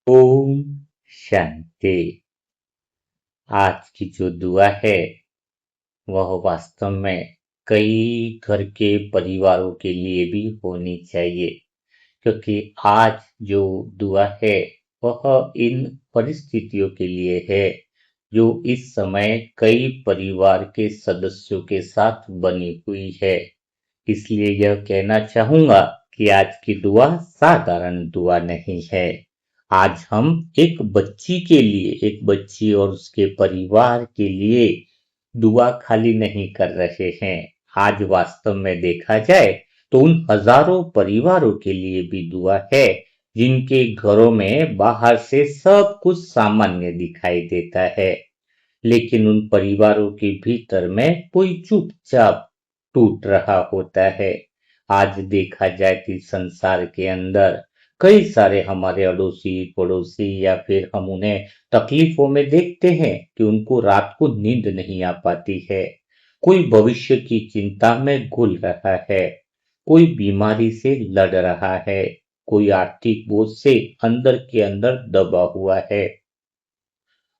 ओम शांति। आज की जो दुआ है वह वास्तव में कई घर के परिवारों के लिए भी होनी चाहिए, क्योंकि आज जो दुआ है वह इन परिस्थितियों के लिए है जो इस समय कई परिवार के सदस्यों के साथ बनी हुई है। इसलिए यह कहना चाहूंगा कि आज की दुआ साधारण दुआ नहीं है। आज हम एक बच्ची के लिए, एक बच्ची और उसके परिवार के लिए दुआ खाली नहीं कर रहे हैं। आज वास्तव में देखा जाए तो उन हजारों परिवारों के लिए भी दुआ है जिनके घरों में बाहर से सब कुछ सामान्य दिखाई देता है, लेकिन उन परिवारों के भीतर में कोई चुपचाप टूट रहा होता है। आज देखा जाए कि संसार के अंदर कई सारे हमारे अड़ोसी पड़ोसी या फिर हम उन्हें तकलीफों में देखते हैं कि उनको रात को नींद नहीं आ पाती है। कोई भविष्य की चिंता में घुल रहा है, कोई बीमारी से लड़ रहा है, कोई आर्थिक बोझ से अंदर के अंदर दबा हुआ है।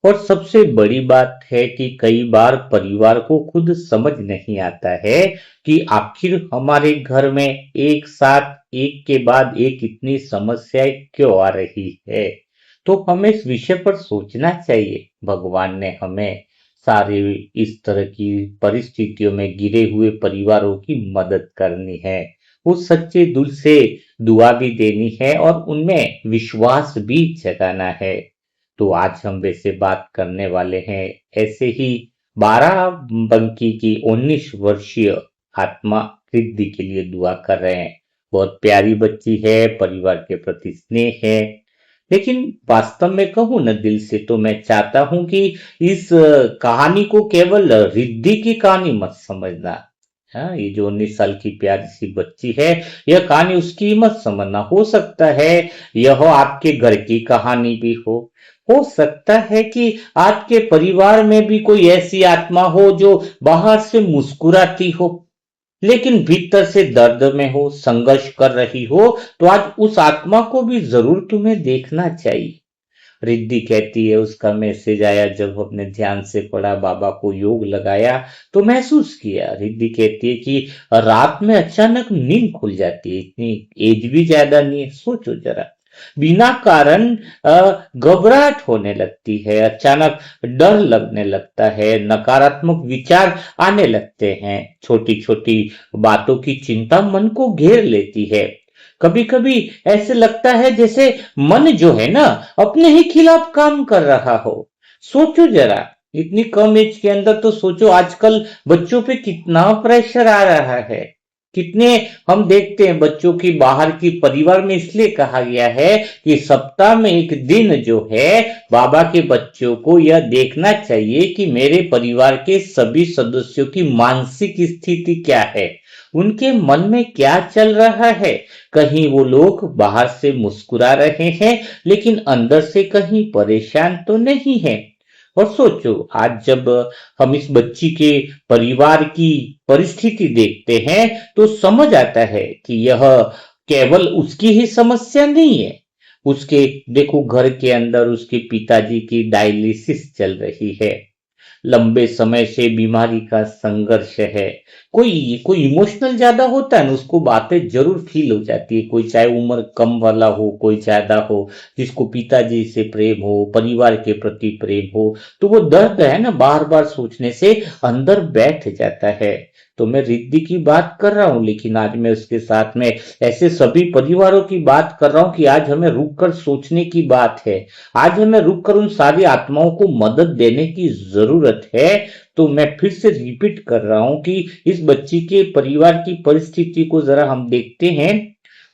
और सबसे बड़ी बात है कि कई बार परिवार को खुद समझ नहीं आता है कि आखिर हमारे घर में एक साथ एक के बाद एक इतनी समस्याएं क्यों आ रही है। तो हमें इस विषय पर सोचना चाहिए। भगवान ने हमें सारे इस तरह की परिस्थितियों में गिरे हुए परिवारों की मदद करनी है, वो सच्चे दिल से दुआ भी देनी है और उनमें विश्वास भी जगाना है। तो आज हम वैसे बात करने वाले हैं ऐसे ही 12 बंकी की 19 वर्षीय आत्मा रिद्धि के लिए दुआ कर रहे हैं। बहुत प्यारी बच्ची है, परिवार के प्रति स्नेह है, लेकिन वास्तव में कहूं न दिल से तो मैं चाहता हूं कि इस कहानी को केवल रिद्धि की कहानी मत समझना। हाँ, ये जो 19 साल की प्यारी सी बच्ची है, यह कहानी उसकी मत समझना। हो सकता है यह आपके घर की कहानी भी हो सकता है कि आपके परिवार में भी कोई ऐसी आत्मा हो जो बाहर से मुस्कुराती हो लेकिन भीतर से दर्द में हो, संघर्ष कर रही हो। तो आज उस आत्मा को भी जरूर तुम्हें देखना चाहिए। रिद्धि कहती है उसका मैसेज आया जब हमने ध्यान से पढ़ा, बाबा को योग लगाया तो महसूस किया। रिद्धि कहती है कि रात में अचानक नींद खुल जाती है। इतनी एज भी ज्यादा नहीं है, सोचो जरा। बिना कारण घबराहट होने लगती है, अचानक डर लगने लगता है, नकारात्मक विचार आने लगते हैं, छोटी छोटी बातों की चिंता मन को घेर लेती है। कभी कभी ऐसे लगता है जैसे मन जो है ना अपने ही खिलाफ काम कर रहा हो। सोचो जरा, इतनी कम एज के अंदर तो सोचो आजकल बच्चों पे कितना प्रेशर आ रहा है। कितने हम देखते हैं बच्चों की बाहर की परिवार में इसलिए कहा गया है कि सप्ताह में एक दिन जो है बाबा के बच्चों को यह देखना चाहिए कि मेरे परिवार के सभी सदस्यों की मानसिक स्थिति क्या है, उनके मन में क्या चल रहा है। कहीं वो लोग बाहर से मुस्कुरा रहे हैं लेकिन अंदर से कहीं परेशान तो नहीं है। और सोचो आज जब हम इस बच्ची के परिवार की परिस्थिति देखते हैं तो समझ आता है कि यह केवल उसकी ही समस्या नहीं है। उसके देखो घर के अंदर उसके पिताजी की डायलिसिस चल रही है, लंबे समय से बीमारी का संघर्ष है। कोई कोई इमोशनल ज्यादा होता है ना, उसको बातें जरूर फील हो जाती है। कोई चाहे उम्र कम वाला हो, कोई ज्यादा हो, जिसको पिताजी से प्रेम हो, परिवार के प्रति प्रेम हो, तो वो दर्द है ना बार बार सोचने से अंदर बैठ जाता है। तो मैं रिद्धि की बात कर रहा हूं, लेकिन आज मैं उसके साथ में ऐसे सभी परिवारों की बात कर रहा हूं कि आज हमें रुक कर सोचने की बात है। आज हमें रुक कर उन सारी आत्माओं को मदद देने की जरूरत है। तो मैं फिर से रिपीट कर रहा हूं कि इस बच्ची के परिवार की परिस्थिति को जरा हम देखते हैं।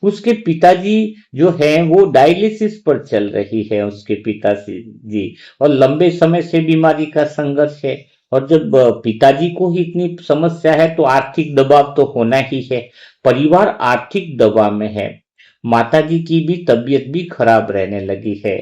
उसके पिताजी जो हैं वो डायलिसिस पर चल रही है, उसके पिताजी जी, और लंबे समय से बीमारी का संघर्ष है। और जब पिताजी को ही इतनी समस्या है तो आर्थिक दबाव तो होना ही है। परिवार आर्थिक दबाव में है। माताजी की भी तबीयत भी खराब रहने लगी है।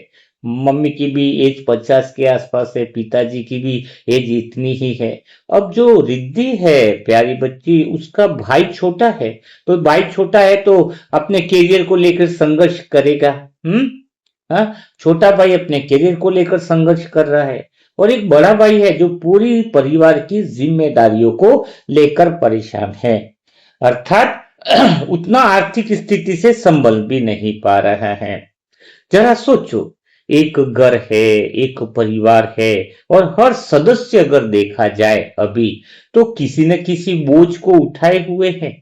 मम्मी की भी एज 50 के आसपास है, पिताजी की भी एज इतनी ही है। अब जो रिद्धि है प्यारी बच्ची, उसका भाई छोटा है। तो भाई छोटा है तो अपने कैरियर को लेकर संघर्ष करेगा। हम्म हाँ, छोटा भाई अपने करियर को लेकर संघर्ष कर रहा है और एक बड़ा भाई है जो पूरी परिवार की जिम्मेदारियों को लेकर परेशान है। अर्थात उतना आर्थिक स्थिति से संभल भी नहीं पा रहा है। जरा सोचो, एक घर है, एक परिवार है और हर सदस्य अगर देखा जाए अभी तो किसी न किसी बोझ को उठाए हुए है।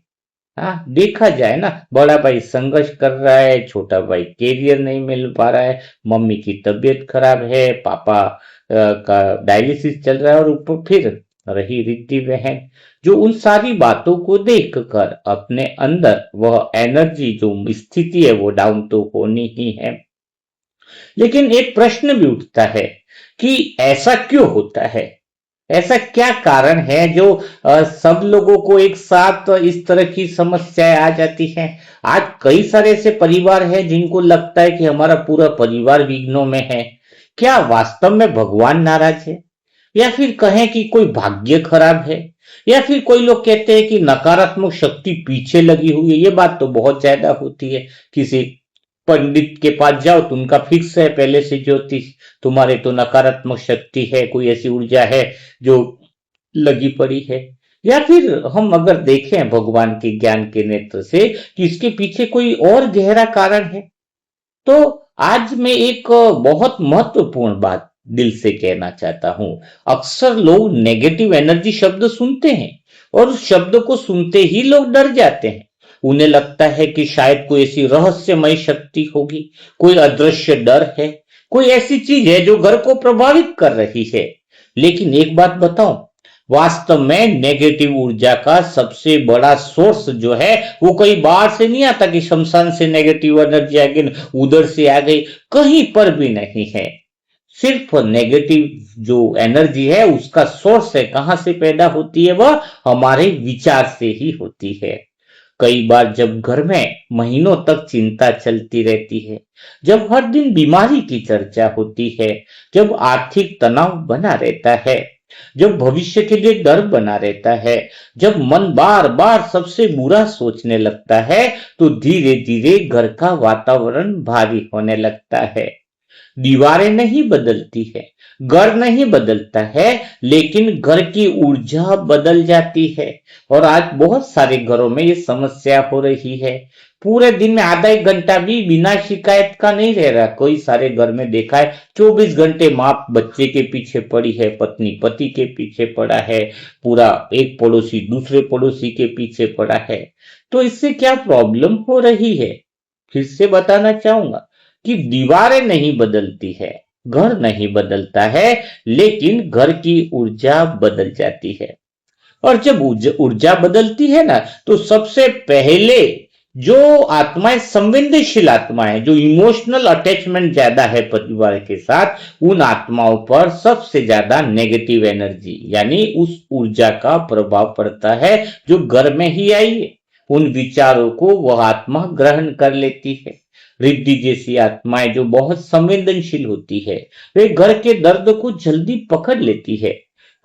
हाँ, देखा जाए ना, बड़ा भाई संघर्ष कर रहा है, छोटा भाई कैरियर नहीं मिल पा रहा है, मम्मी की तबीयत खराब है, पापा का डायलिसिस चल रहा है और ऊपर फिर रही रिद्धि बहन जो उन सारी बातों को देखकर अपने अंदर वह एनर्जी जो स्थिति है वो डाउन तो होनी ही है। लेकिन एक प्रश्न भी उठता है कि ऐसा क्यों होता है? ऐसा क्या कारण है जो सब लोगों को एक साथ इस तरह की समस्याएं आ जाती हैं? आज कई सारे ऐसे परिवार हैं जिनको लगता है कि हमारा पूरा परिवार विघ्नों में है। क्या वास्तव में भगवान नाराज है, या फिर कहें कि कोई भाग्य खराब है, या फिर कोई लोग कहते हैं कि नकारात्मक शक्ति पीछे लगी हुई है? ये बात तो बहुत ज्यादा होती है। किसी पंडित के पास जाओ तो उनका फिक्स है पहले से ज्योतिष, तुम्हारे तो नकारात्मक शक्ति है, कोई ऐसी ऊर्जा है जो लगी पड़ी है। या फिर हम अगर देखें भगवान के ज्ञान के नेत्र से कि इसके पीछे कोई और गहरा कारण है, तो आज मैं एक बहुत महत्वपूर्ण बात दिल से कहना चाहता हूं। अक्सर लोग नेगेटिव एनर्जी शब्द सुनते हैं और उस शब्द को सुनते ही लोग डर जाते हैं। उन्हें लगता है कि शायद कोई ऐसी रहस्यमय शक्ति होगी, कोई अदृश्य डर है, कोई ऐसी चीज है जो घर को प्रभावित कर रही है। लेकिन एक बात बताऊं, वास्तव में नेगेटिव ऊर्जा का सबसे बड़ा सोर्स जो है वो कहीं बाहर से नहीं आता कि शमशान से नेगेटिव एनर्जी आ गई, उधर से आ गई, कहीं पर भी नहीं है। सिर्फ नेगेटिव जो एनर्जी है उसका सोर्स है, कहां से पैदा होती है, वह हमारे विचार से ही होती है। कई बार जब घर में महीनों तक चिंता चलती रहती है, जब हर दिन बीमारी की चर्चा होती है, जब आर्थिक तनाव बना रहता है, जब भविष्य के लिए डर बना रहता है, जब मन बार बार सबसे बुरा सोचने लगता है, तो धीरे धीरे घर का वातावरण भारी होने लगता है। दीवारें नहीं बदलती है, घर नहीं बदलता है, लेकिन घर की ऊर्जा बदल जाती है। और आज बहुत सारे घरों में ये समस्या हो रही है। पूरे दिन में आधा एक घंटा भी बिना शिकायत का नहीं रह रहा। कोई सारे घर में देखा है 24 घंटे माँ बच्चे के पीछे पड़ी है, पत्नी पति के पीछे पड़ा है, पूरा एक पड़ोसी दूसरे पड़ोसी के पीछे पड़ा है। तो इससे क्या प्रॉब्लम हो रही है? फिर से बताना चाहूंगा कि दीवारें नहीं बदलती है, घर नहीं बदलता है, लेकिन घर की ऊर्जा बदल जाती है। और जब ऊर्जा बदलती है ना, तो सबसे पहले जो आत्माएं संवेदनशील आत्माएं, जो इमोशनल अटैचमेंट ज्यादा है परिवार के साथ, उन आत्माओं पर सबसे ज्यादा नेगेटिव एनर्जी यानी उस ऊर्जा का प्रभाव पड़ता है जो घर में ही आई है। उन विचारों को वह आत्मा ग्रहण कर लेती है। रिद्धि जैसी आत्माएं जो बहुत संवेदनशील होती है, वे घर के दर्द को जल्दी पकड़ लेती है।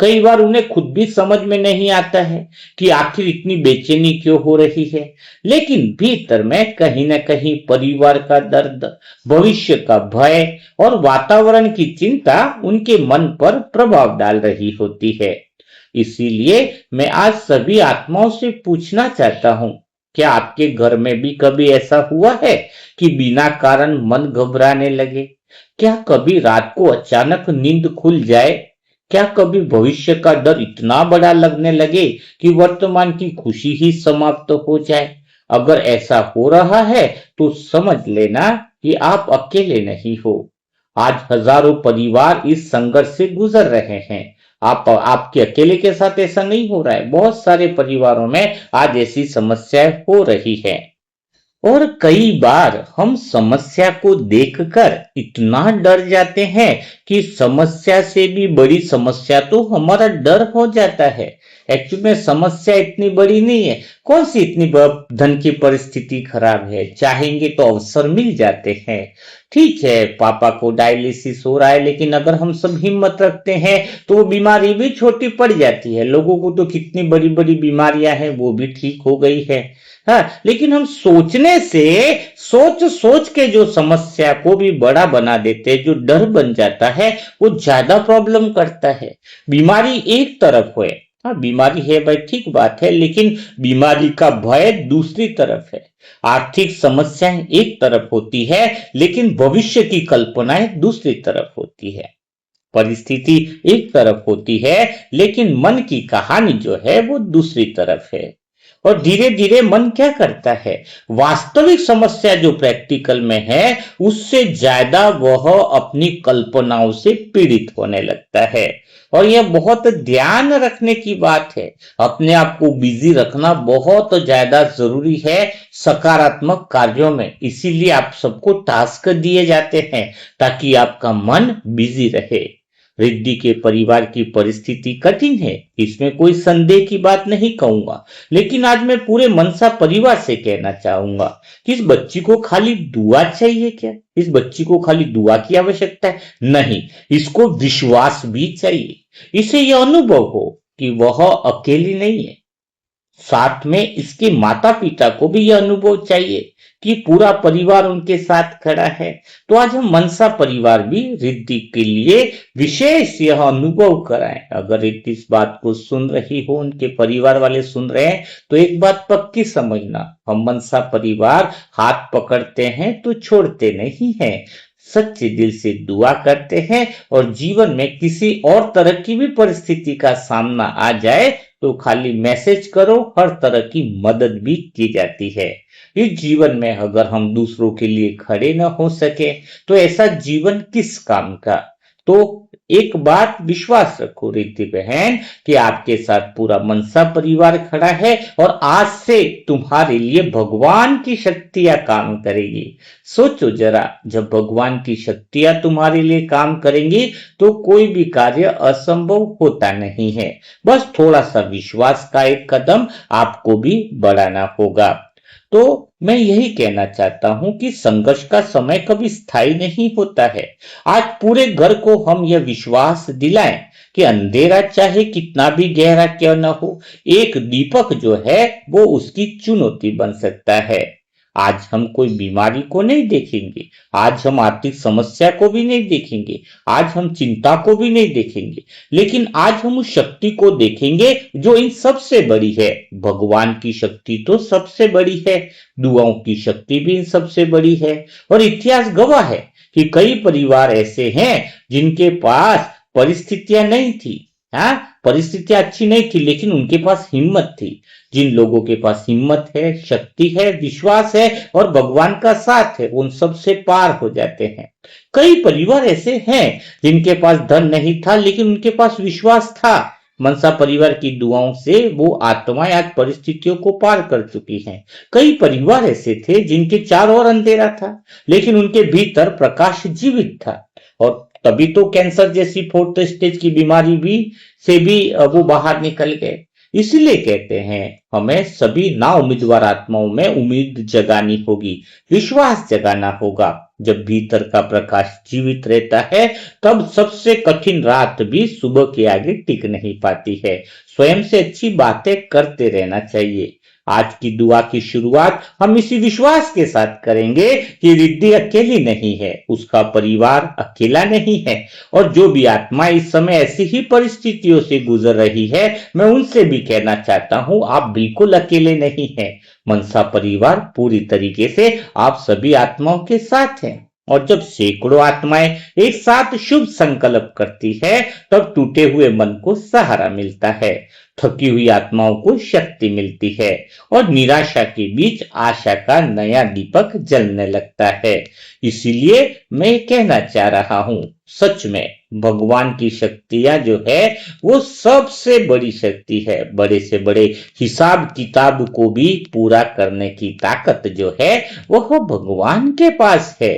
कई बार उन्हें खुद भी समझ में नहीं आता है कि आखिर इतनी बेचैनी क्यों हो रही है, लेकिन भीतर में कहीं न कहीं परिवार का दर्द, भविष्य का भय और वातावरण की चिंता उनके मन पर प्रभाव डाल रही होती है। इसीलिए मैं आज सभी आत्माओं से पूछना चाहता हूं, क्या आपके घर में भी कभी ऐसा हुआ है कि बिना कारण मन घबराने लगे? क्या कभी रात को अचानक नींद खुल जाए? क्या कभी भविष्य का डर इतना बड़ा लगने लगे कि वर्तमान की खुशी ही समाप्त हो जाए? अगर ऐसा हो रहा है तो समझ लेना कि आप अकेले नहीं हो। आज हजारों परिवार इस संघर्ष से गुजर रहे हैं। आपके अकेले के साथ ऐसा नहीं हो रहा है, बहुत सारे परिवारों में आज ऐसी समस्याएं हो रही है। और कई बार हम समस्या को देखकर इतना डर जाते हैं कि समस्या से भी बड़ी समस्या तो हमारा डर हो जाता है। एक्चुअली में समस्या इतनी बड़ी नहीं है। कौन सी इतनी धन की परिस्थिति खराब है, चाहेंगे तो अवसर मिल जाते हैं। ठीक है, पापा को डायलिसिस हो रहा है, लेकिन अगर हम सब हिम्मत रखते हैं तो वो बीमारी भी छोटी पड़ जाती है। लोगों को तो कितनी बड़ी बड़ी बीमारियां हैं वो भी ठीक हो गई है। हाँ, लेकिन हम सोचने से, सोच सोच के जो समस्या को भी बड़ा बना देते हैं, जो डर बन जाता है वो ज्यादा प्रॉब्लम करता है। बीमारी एक तरफ है, हाँ बीमारी है भाई, ठीक बात है, लेकिन बीमारी का भय दूसरी तरफ है। आर्थिक समस्याएं एक तरफ होती है, लेकिन भविष्य की कल्पनाएं दूसरी तरफ होती है। परिस्थिति एक तरफ होती है, लेकिन मन की कहानी जो है वो दूसरी तरफ है। और धीरे धीरे मन क्या करता है, वास्तविक समस्या जो प्रैक्टिकल में है उससे ज्यादा वह अपनी कल्पनाओं से पीड़ित होने लगता है। और यह बहुत ध्यान रखने की बात है। अपने आप को बिजी रखना बहुत ज्यादा जरूरी है सकारात्मक कार्यों में। इसीलिए आप सबको टास्क दिए जाते हैं ताकि आपका मन बिजी रहे। रिद्धि के परिवार की परिस्थिति कठिन है, इसमें कोई संदेह की बात नहीं कहूंगा, लेकिन आज मैं पूरे मनसा परिवार से कहना चाहूंगा कि इस बच्ची को खाली दुआ चाहिए क्या? इस बच्ची को खाली दुआ की आवश्यकता है? नहीं, इसको विश्वास भी चाहिए। इसे यह अनुभव हो कि वह अकेली नहीं है। साथ में इसके माता पिता को भी यह अनुभव चाहिए कि पूरा परिवार उनके साथ खड़ा है। तो आज हम मनसा परिवार भी रिद्धि के लिए विशेष यह अनुभव कराएं। अगर रिद्धि इस बात को सुन रही हो, उनके परिवार वाले सुन रहे हैं, तो एक बात पक्की समझना, हम मनसा परिवार हाथ पकड़ते हैं तो छोड़ते नहीं हैं। सच्चे दिल से दुआ करते हैं, और जीवन में किसी और तरह की भी परिस्थिति का सामना आ जाए तो खाली मैसेज करो, हर तरह की मदद भी की जाती है। इस जीवन में अगर हम दूसरों के लिए खड़े न हो सके तो ऐसा जीवन किस काम का। तो एक बात विश्वास रखो रिद्धि बहन कि आपके साथ पूरा मनसा परिवार खड़ा है, और आज से तुम्हारे लिए भगवान की शक्तियां काम करेगी। सोचो जरा, जब भगवान की शक्तियां तुम्हारे लिए काम करेंगी तो कोई भी कार्य असंभव होता नहीं है। बस थोड़ा सा विश्वास का एक कदम आपको भी बढ़ाना होगा। तो मैं यही कहना चाहता हूं कि संघर्ष का समय कभी स्थायी नहीं होता है। आज पूरे घर को हम यह विश्वास दिलाएं कि अंधेरा चाहे कितना भी गहरा क्यों न हो, एक दीपक जो है वो उसकी चुनौती बन सकता है। आज हम कोई बीमारी को नहीं देखेंगे, आज हम आर्थिक समस्या को भी नहीं देखेंगे, आज हम चिंता को भी नहीं देखेंगे, लेकिन आज हम उस शक्ति को देखेंगे जो इन सबसे बड़ी है। भगवान की शक्ति तो सबसे बड़ी है, दुआओं की शक्ति भी इन सबसे बड़ी है। और इतिहास गवाह है कि कई परिवार ऐसे हैं जिनके पास परिस्थितियां नहीं थी, हाँ परिस्थितियां अच्छी नहीं थी, लेकिन उनके पास हिम्मत थी। जिन लोगों के पास हिम्मत है, शक्ति है, विश्वास है और भगवान का साथ है, उन सब से पार हो जाते हैं। कई परिवार ऐसे हैं जिनके पास धन नहीं था, लेकिन उनके पास विश्वास था। मनसा परिवार की दुआओं से वो आत्माएं आज परिस्थितियों को पार कर चुकी हैं। कई परिवार ऐसे थे जिनके चारों ओर अंधेरा था, लेकिन उनके भीतर प्रकाश जीवित था, और तभी तो कैंसर जैसी फोर्थ स्टेज की बीमारी भी से भी वो बाहर निकल गए। इसीलिए कहते हैं हमें सभी ना उम्मीदवार आत्माओं में उम्मीद जगानी होगी, विश्वास जगाना होगा। जब भीतर का प्रकाश जीवित रहता है तब सबसे कठिन रात भी सुबह के आगे टिक नहीं पाती है। स्वयं से अच्छी बातें करते रहना चाहिए। आज की दुआ की शुरुआत हम इसी विश्वास के साथ करेंगे कि रिद्धि अकेली नहीं है, उसका परिवार अकेला नहीं है, और जो भी आत्मा इस समय ऐसी ही परिस्थितियों से गुजर रही है, मैं उनसे भी कहना चाहता हूं आप बिल्कुल अकेले नहीं हैं। मनसा परिवार पूरी तरीके से आप सभी आत्माओं के साथ है। और जब सैकड़ों आत्माएं एक साथ शुभ संकल्प करती है तब टूटे हुए मन को सहारा मिलता है, थकी हुई आत्माओं को शक्ति मिलती है, और निराशा के बीच आशा का नया दीपक जलने लगता है। इसीलिए मैं कहना चाह रहा हूं, सच में भगवान की शक्तियां जो है वो सबसे बड़ी शक्ति है। बड़े से बड़े हिसाब किताब को भी पूरा करने की ताकत जो है वह भगवान के पास है।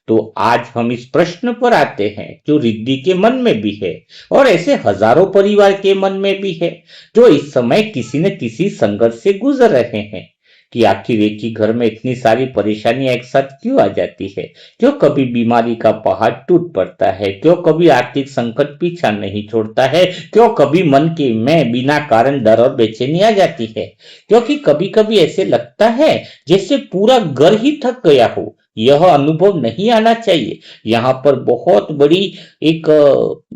तो आज हम इस प्रश्न पर आते हैं जो रिद्धि के मन में भी है और ऐसे हजारों परिवार के मन में भी है जो इस समय किसी न किसी संघर्ष से गुजर रहे हैं कि आखिर एक ही घर में इतनी सारी परेशानियां एक साथ क्यों आ जाती है। क्यों कभी बीमारी का पहाड़ टूट पड़ता है, क्यों कभी आर्थिक संकट पीछा नहीं छोड़ता है, क्यों कभी मन के में बिना कारण डर और बेचैनी आ जाती है। क्योंकि कभी कभी ऐसे लगता है जैसे पूरा घर ही थक गया हो। यह अनुभव नहीं आना चाहिए। यहाँ पर बहुत बड़ी एक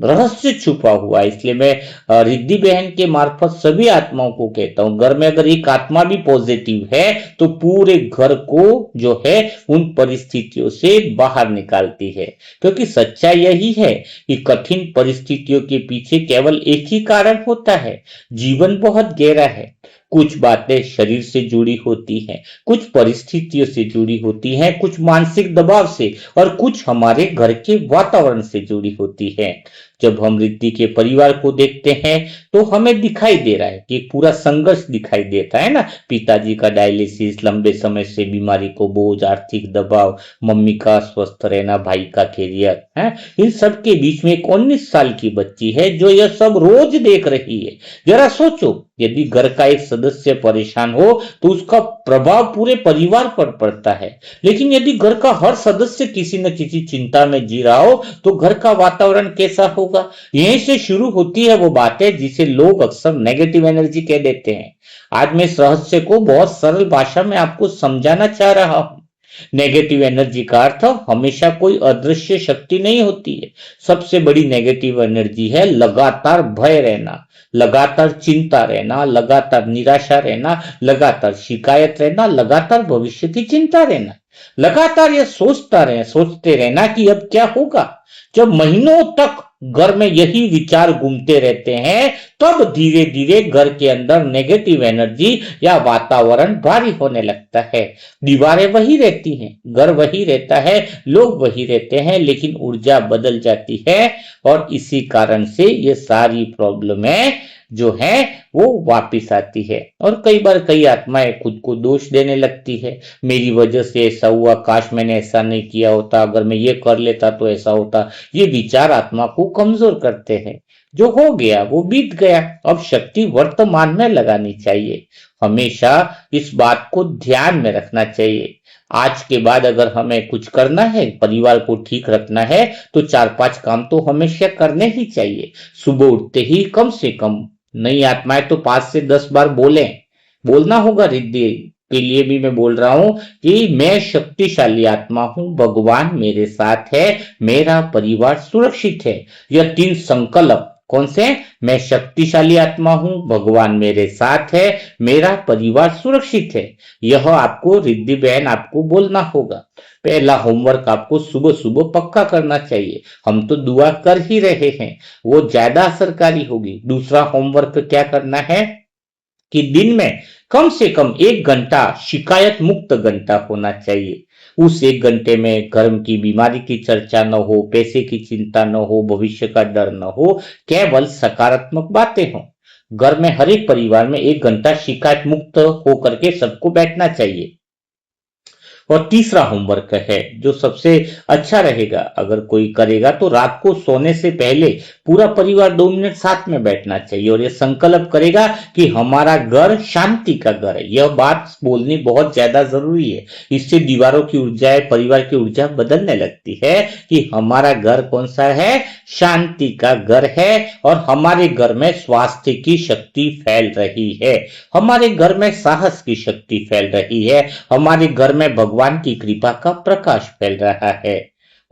रहस्य छुपा हुआ है। इसलिए मैं रिद्धि बहन के मार्फत सभी आत्माओं को कहता हूं, घर में अगर एक आत्मा भी पॉजिटिव है तो पूरे घर को जो है उन परिस्थितियों से बाहर निकालती है। क्योंकि सच्चाई यही है कि कठिन परिस्थितियों के पीछे केवल एक ही कारण होता है। जीवन बहुत गहरा है। कुछ बातें शरीर से जुड़ी होती हैं, कुछ परिस्थितियों से जुड़ी होती हैं, कुछ मानसिक दबाव से और कुछ हमारे घर के वातावरण से जुड़ी होती है। जब हम रिद्धि के परिवार को देखते हैं तो हमें दिखाई दे रहा है कि एक पूरा संघर्ष दिखाई देता है ना। पिताजी का डायलिसिस, लंबे समय से बीमारी को बोझ, आर्थिक दबाव, मम्मी का स्वस्थ रहना, भाई का कैरियर है। इन सब के बीच में एक 19 साल की बच्ची है जो यह सब रोज देख रही है। जरा सोचो, यदि घर का एक सदस्य परेशान हो तो उसका प्रभाव पूरे परिवार पर पड़ता है। लेकिन यदि घर का हर सदस्य किसी न किसी चिंता में जी रहा हो तो घर का वातावरण कैसा होगा। यहीं से शुरू होती है वो बातें जिसे लोग अक्सर नेगेटिव एनर्जी कह देते हैं। आज मैं इस रहस्य को बहुत सरल भाषा में आपको समझाना चाह रहा हूं। नेगेटिव एनर्जी का अर्थ हमेशा कोई अदृश्य शक्ति नहीं होती है। सबसे बड़ी नेगेटिव एनर्जी है लगातार भय रहना, लगातार चिंता रहना, लगातार निराशा रहना, लगातार शिकायत रहना, लगातार भविष्य की चिंता रहना, लगातार यह सोचते रहना कि अब क्या होगा। जब महीनों तक घर में यही विचार घूमते रहते हैं तब धीरे धीरे घर के अंदर नेगेटिव एनर्जी या वातावरण भारी होने लगता है। दीवारें वही रहती हैं, घर वही रहता है, लोग वही रहते हैं, लेकिन ऊर्जा बदल जाती है और इसी कारण से ये सारी प्रॉब्लमें जो है वो वापिस आती है। और कई बार कई आत्माएं खुद को दोष देने लगती है। मेरी वजह से ऐसा हुआ, काश मैंने ऐसा नहीं किया होता, अगर मैं ये कर लेता तो ऐसा होता। ये विचार आत्मा को कमजोर करते हैं। जो हो गया वो बीत गया, अब शक्ति वर्तमान में लगानी चाहिए। हमेशा इस बात को ध्यान में रखना चाहिए। आज के बाद अगर हमें कुछ करना है, परिवार को ठीक रखना है, तो 4-5 काम तो हमेशा करने ही चाहिए। सुबह उठते ही कम से कम नई आत्माएं तो 5 से 10 बार बोलना होगा। रिद्धि के लिए भी मैं बोल रहा हूं कि मैं शक्तिशाली आत्मा हूं, भगवान मेरे साथ है, मेरा परिवार सुरक्षित है। यह 3 संकल्प कौन से? मैं शक्तिशाली आत्मा हूं, भगवान मेरे साथ है, मेरा परिवार सुरक्षित है। यह आपको रिद्धि बहन आपको बोलना होगा। पहला होमवर्क आपको सुबह सुबह पक्का करना चाहिए। हम तो दुआ कर ही रहे हैं, वो ज्यादा असरकारी होगी। दूसरा होमवर्क क्या करना है कि दिन में कम से कम 1 घंटा शिकायत मुक्त घंटा होना चाहिए। उस 1 घंटे में घर की बीमारी की चर्चा न हो, पैसे की चिंता न हो, भविष्य का डर न हो, केवल सकारात्मक बातें हो। घर में हर एक परिवार में 1 घंटा शिकायत मुक्त होकर के सबको बैठना चाहिए। और तीसरा होमवर्क है जो सबसे अच्छा रहेगा, अगर कोई करेगा तो रात को सोने से पहले पूरा परिवार 2 मिनट साथ में बैठना चाहिए और यह संकल्प करेगा कि हमारा घर शांति का घर है। यह बात बोलनी बहुत ज्यादा जरूरी है। इससे दीवारों की ऊर्जा, परिवार की ऊर्जा बदलने लगती है कि हमारा घर कौन सा है? शांति का घर है। और हमारे घर में स्वास्थ्य की शक्ति फैल रही है, हमारे घर में साहस की शक्ति फैल रही है, हमारे घर में भगवान की कृपा का प्रकाश फैल रहा है।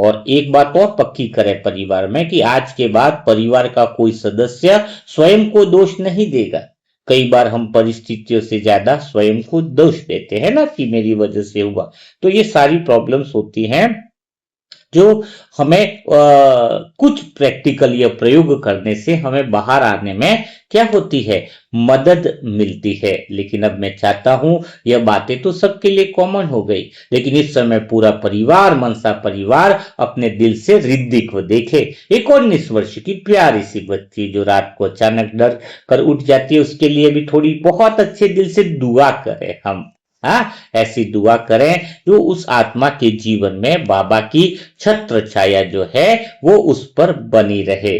और एक बात और पक्की करें परिवार में कि आज के बाद परिवार का कोई सदस्य स्वयं को दोष नहीं देगा। कई बार हम परिस्थितियों से ज्यादा स्वयं को दोष देते हैं ना कि मेरी वजह से हुआ। तो ये सारी प्रॉब्लम्स होती हैं जो हमें कुछ प्रैक्टिकल या प्रयोग करने से हमें बाहर आने में क्या होती है? मदद मिलती है। लेकिन अब मैं चाहता हूं, यह बातें तो सबके लिए कॉमन हो गई, लेकिन इस समय पूरा परिवार, मनसा परिवार अपने दिल से रिद्धि को देखे। एक 19 वर्ष की प्यारी सी बच्ची जो रात को अचानक डर कर उठ जाती है, उसके लिए भी थोड़ी बहुत अच्छे दिल से दुआ करें हम, हाँ, ऐसी दुआ करें जो उस आत्मा के जीवन में बाबा की छत्र छाया जो है वो उस पर बनी रहे।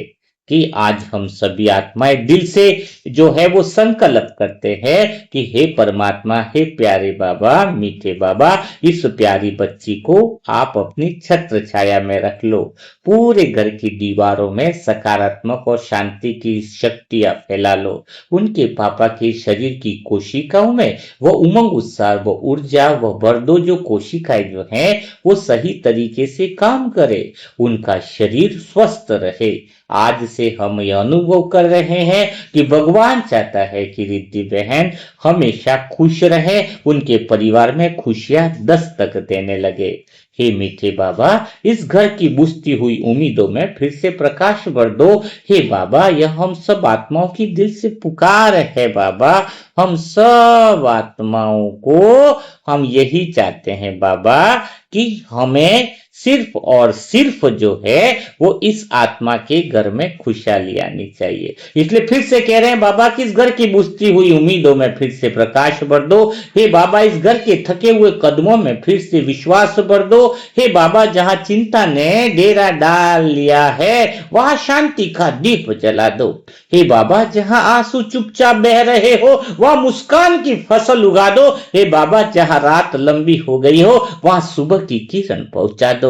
कि आज हम सभी आत्माएं दिल से जो है वो संकल्प करते हैं कि हे परमात्मा, हे प्यारे बाबा, मीठे बाबा, इस प्यारी बच्ची को आप अपनी छत्र छाया में रख लो। पूरे घर की दीवारों में सकारात्मक और शांति की शक्तियां फैला लो। उनके पापा के शरीर की कोशिकाओं में वो उमंग, उत्साह, वो ऊर्जा, वो भर दो जो कोशिकाएं जो हैं वो सही तरीके से काम करे, उनका शरीर स्वस्थ रहे। आज से हम यह अनुभव कर रहे हैं कि भगवान चाहता है कि रिद्धि बहन हमेशा खुश रहे, उनके परिवार में खुशियां दस्तक देने लगे। हे मीठे बाबा, इस घर की बुझती हुई उम्मीदों में फिर से प्रकाश भर दो। हे बाबा, यह हम सब आत्माओं की दिल से पुकार है। बाबा, हम सब आत्माओं को हम यही चाहते हैं बाबा कि हमें सिर्फ और सिर्फ जो है वो इस आत्मा के घर में खुशहाली आनी चाहिए। इसलिए फिर से कह रहे हैं बाबा कि इस घर की बुझती हुई उम्मीदों में फिर से प्रकाश भर दो। हे बाबा, इस घर के थके हुए कदमों में फिर से विश्वास भर दो। हे बाबा, जहां चिंता ने डेरा डाल लिया है वहां शांति का दीप जला दो। हे बाबा, जहां आंसू चुपचाप बह रहे हो वहां मुस्कान की फसल उगा दो। हे बाबा, जहां रात लंबी हो गई हो वहां सुबह की किरण पहुंचा दो।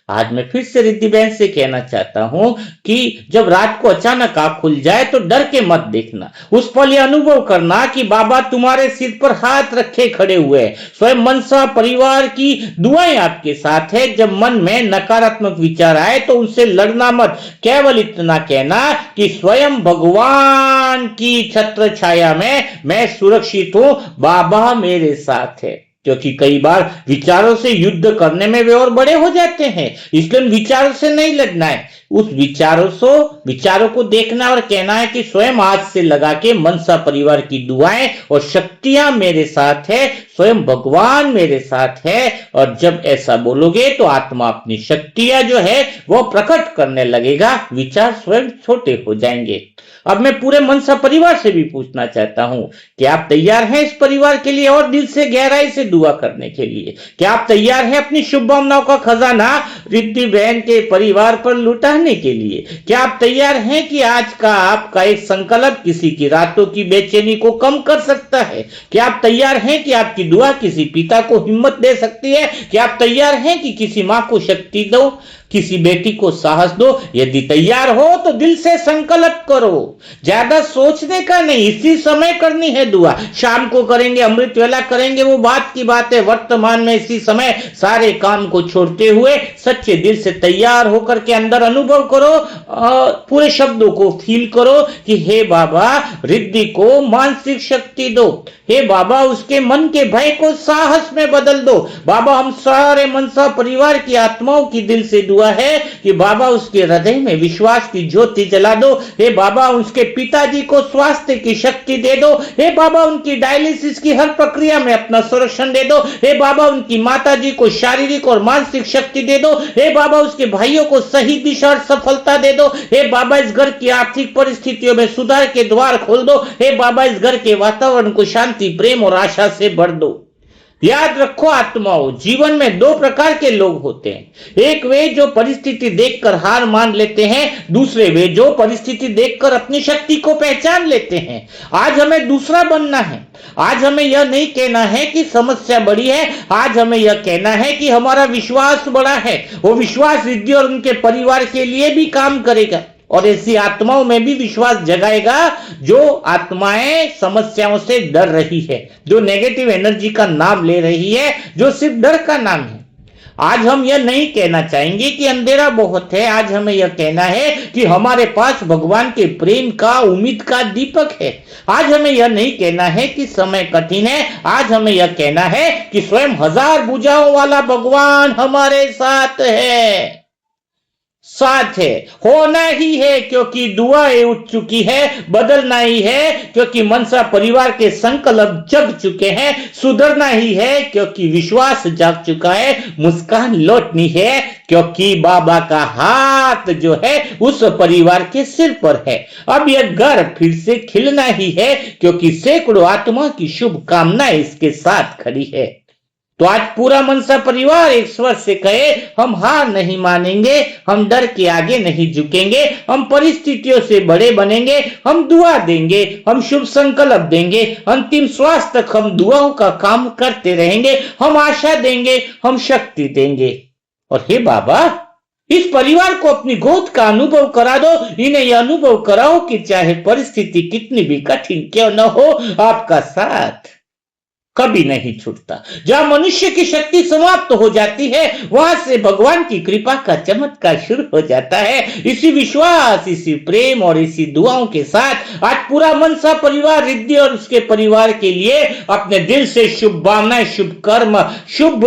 आज मैं फिर से रिद्धि बहन से कहना चाहता हूं कि जब रात को अचानक आंख खुल जाए तो डर के मत देखना, उस पल यह अनुभव करना कि बाबा तुम्हारे सिर पर हाथ रखे खड़े हुए हैं। स्वयं मनसा परिवार की दुआएं आपके साथ है। जब मन में नकारात्मक विचार आए तो उनसे लड़ना मत, केवल इतना कहना कि स्वयं भगवान की छत्र छाया में मैं सुरक्षित हूं, बाबा मेरे साथ है। क्योंकि कई बार विचारों से युद्ध करने में वे और बड़े हो जाते हैं, इसलिए उन विचारों से नहीं लड़ना है। उस विचारों को देखना और कहना है कि स्वयं हाथ से लगा के मनसा परिवार की दुआएं और शक्तियां मेरे साथ है, स्वयं भगवान मेरे साथ है। और जब ऐसा बोलोगे तो आत्मा अपनी शक्तियां जो है वो प्रकट करने लगेगा, विचार स्वयं छोटे हो जाएंगे। अब मैं पूरे मनसा परिवार से भी पूछना चाहता हूं कि आप तैयार हैं इस परिवार के लिए और दिल से गहराई से दुआ करने के लिए? क्या आप तैयार हैं अपनी शुभकामनाओं का खजाना रिद्धि बहन के परिवार पर लुटाने के लिए? क्या आप तैयार हैं कि आज का आपका एक संकल्प किसी की रातों की बेचैनी को कम कर सकता है? क्या आप तैयार हैं कि आपकी दुआ किसी पिता को हिम्मत दे सकती है? क्या आप तैयार हैं कि किसी मां को शक्ति दो, किसी बेटी को साहस दो? यदि तैयार हो तो दिल से संकल्प करो, ज्यादा सोचने का नहीं, इसी समय करनी है दुआ। शाम को करेंगे, अमृत वेला करेंगे, वो बात की बात है। वर्तमान में इसी समय सारे काम को छोड़ते हुए सच्चे दिल से तैयार होकर के अंदर अनुभव करो, पूरे शब्दों को फील करो कि हे बाबा, रिद्धि को मानसिक शक्ति दो। हे बाबा, उसके मन के भय को साहस में बदल दो। बाबा, हम सारे मनसा परिवार की आत्माओं की दिल से दुआ है कि बाबा उसके हृदय में विश्वास की ज्योति जला दो। हे बाबा, उसके पिताजी को स्वास्थ्य की शक्ति दे दो। हे बाबा, उनकी डायलिसिस की हर प्रक्रिया में अपना संरक्षण दे दो। हे बाबा, उनकी माताजी को शारीरिक और मानसिक शक्ति दे दो। हे बाबा, उसके भाइयों को सही दिशा और सफलता दे दो। हे बाबा, इस घर की आर्थिक परिस्थितियों में सुधार के द्वार खोल दो। हे बाबा, इस घर के वातावरण को शांति, प्रेम और आशा से भर दो। याद रखो आत्माओं, जीवन में दो प्रकार के लोग होते हैं। एक वे जो परिस्थिति देखकर हार मान लेते हैं, दूसरे वे जो परिस्थिति देखकर अपनी शक्ति को पहचान लेते हैं। आज हमें दूसरा बनना है। आज हमें यह नहीं कहना है कि समस्या बड़ी है, आज हमें यह कहना है कि हमारा विश्वास बड़ा है। वो विश्वास रिद्धि और उनके परिवार के लिए भी काम करेगा और ऐसी आत्माओं में भी विश्वास जगाएगा जो आत्माएं समस्याओं से डर रही है, जो नेगेटिव एनर्जी का नाम ले रही है, जो सिर्फ डर का नाम है। आज हम यह नहीं कहना चाहेंगे कि अंधेरा बहुत है, आज हमें यह कहना है कि हमारे पास भगवान के प्रेम का, उम्मीद का दीपक है। आज हमें यह नहीं कहना है कि समय कठिन है, आज हमें यह कहना है कि स्वयं हजार भुजाओं वाला भगवान हमारे साथ है। साथ है, होना ही है क्योंकि दुआएं उठ चुकी है, बदलना ही है क्योंकि मनसा परिवार के संकल्प जग चुके हैं, सुधरना ही है क्योंकि विश्वास जाग चुका है, मुस्कान लौटनी है क्योंकि बाबा का हाथ जो है उस परिवार के सिर पर है। अब यह घर फिर से खिलना ही है क्योंकि सैकड़ों आत्मा की शुभकामनाएं इसके साथ खड़ी है। तो आज पूरा मनसा परिवार एक स्वर से कहे, हम हार नहीं मानेंगे, हम डर के आगे नहीं झुकेंगे, हम परिस्थितियों से बड़े बनेंगे, हम दुआ देंगे, हम शुभ संकल्प देंगे, अंतिम श्वास तक हम दुआओं का काम करते रहेंगे, हम आशा देंगे, हम शक्ति देंगे। और हे बाबा, इस परिवार को अपनी गोद का अनुभव करा दो, इन्हें यह अनुभव कराओ कि चाहे परिस्थिति कितनी भी कठिन क्यों न हो, आपका साथ कभी नहीं छूटता। जहां मनुष्य की शक्ति समाप्त हो जाती है, वहां से भगवान की कृपा का चमत्कार शुरू हो जाता है। इसी विश्वास, इसी प्रेम और इसी दुआओं के साथ आज पूरा मनसा परिवार रिद्धि और उसके परिवार के लिए अपने दिल से शुभ भावनाएं, शुभ कर्म, शुभ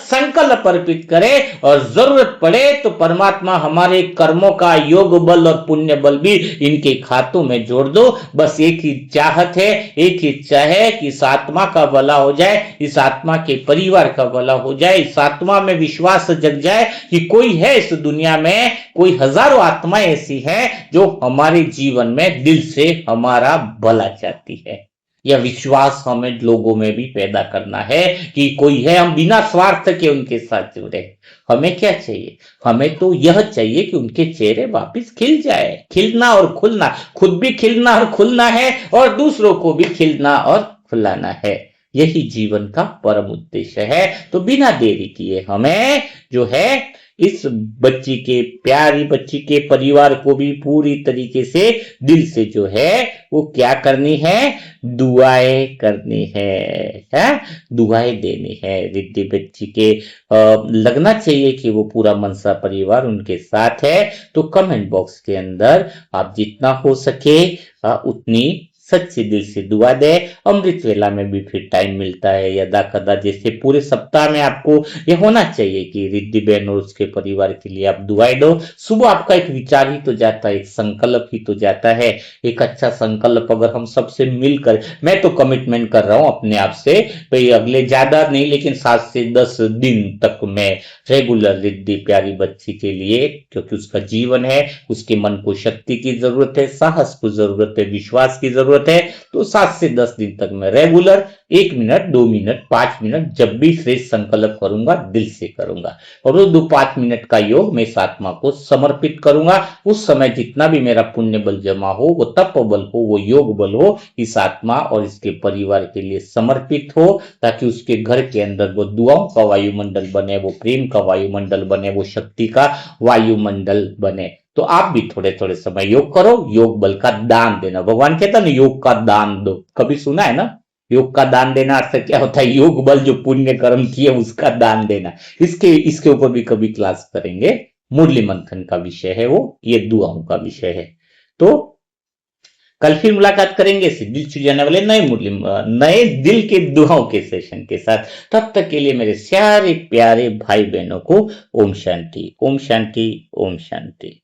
संकल्प अर्पित करे और जरूरत पड़े तो परमात्मा हमारे कर्मों का योग बल और पुण्य बल भी इनके खातों में जोड़ दो। बस एक ही चाहत है, एक ही इच्छा है कि इस आत्मा का भला हो जाए, इस आत्मा के परिवार का भला हो जाए, इस आत्मा में विश्वास जग जाए कि कोई है इस दुनिया में, कोई हजारों आत्माएं ऐसी हैं जो हमारे जीवन में दिल से हमारा भला चाहती है। यह विश्वास हमें लोगों में भी पैदा करना है कि कोई है, हम बिना स्वार्थ के उनके साथ जुड़े। हमें क्या चाहिए? हमें तो यह चाहिए कि उनके चेहरे वापस खिल जाए। खिलना और खुलना, खुद भी खिलना और खुलना है और दूसरों को भी खिलना और खुलाना है। यही जीवन का परम उद्देश्य है। तो बिना देरी किए हमें जो है इस बच्ची के, प्यारी बच्ची के परिवार को भी पूरी तरीके से दिल से जो है वो क्या करनी है? दुआएं करनी है? दुआएं देनी है। रिद्धि बच्ची के लगना चाहिए कि वो पूरा मनसा परिवार उनके साथ है। तो कमेंट बॉक्स के अंदर आप जितना हो सके उतनी सच्चे दिल से दुआ दे। अमृत वेला में भी फिर टाइम मिलता है, यदा कदा जैसे पूरे सप्ताह में आपको यह होना चाहिए कि रिद्धि बहन और उसके परिवार के लिए आप दुआएं दो। सुबह आपका एक विचार ही तो जाता है, एक संकल्प ही तो जाता है। एक अच्छा संकल्प अगर हम सबसे मिलकर, मैं तो कमिटमेंट कर रहा हूं अपने आप से भाई अगले ज्यादा नहीं लेकिन 7 से 10 दिन तक मैं रेगुलर रिद्धि प्यारी बच्ची के लिए, क्योंकि उसका जीवन है, उसके मन को शक्ति की जरूरत है, साहस को जरूरत है, विश्वास की जरूरत है। तो 7 से 10 दिन तक मैं रेगुलर 1 मिनट, 2 मिनट, 5 मिनट जब भी श्रेष्ठ संकल्प करूंगा दिल से करूंगा और वो 2-5 मिनट का योग मैं इस आत्मा को समर्पित करूंगा। उस समय जितना भी मेरा पुण्य बल जमा हो, वो तप बल हो, वो योग बल हो, इस आत्मा और इसके परिवार के लिए समर्पित हो, ताकि उसके घर के अंदर वो दुआओं का वायुमंडल बने, वो प्रेम का वायुमंडल बने, वो शक्ति का वायुमंडल बने। तो आप भी थोड़े थोड़े समय योग करो, योग बल का दान देना। भगवान कहता ना योग का दान दो, कभी सुना है ना? योग का दान देना अर्थ क्या होता है? योग बल जो पुण्य कर्म किए उसका दान देना। इसके ऊपर भी कभी क्लास करेंगे। मुरली मंथन का विषय है वो, ये दुआओं का विषय है। तो कल फिर मुलाकात करेंगे इसी दिल छू जाने वाले नए दिल के दुआओं के सेशन के साथ। तब तक के लिए मेरे सारे प्यारे भाई बहनों को ओम शांति, ओम शांति, ओम शांति।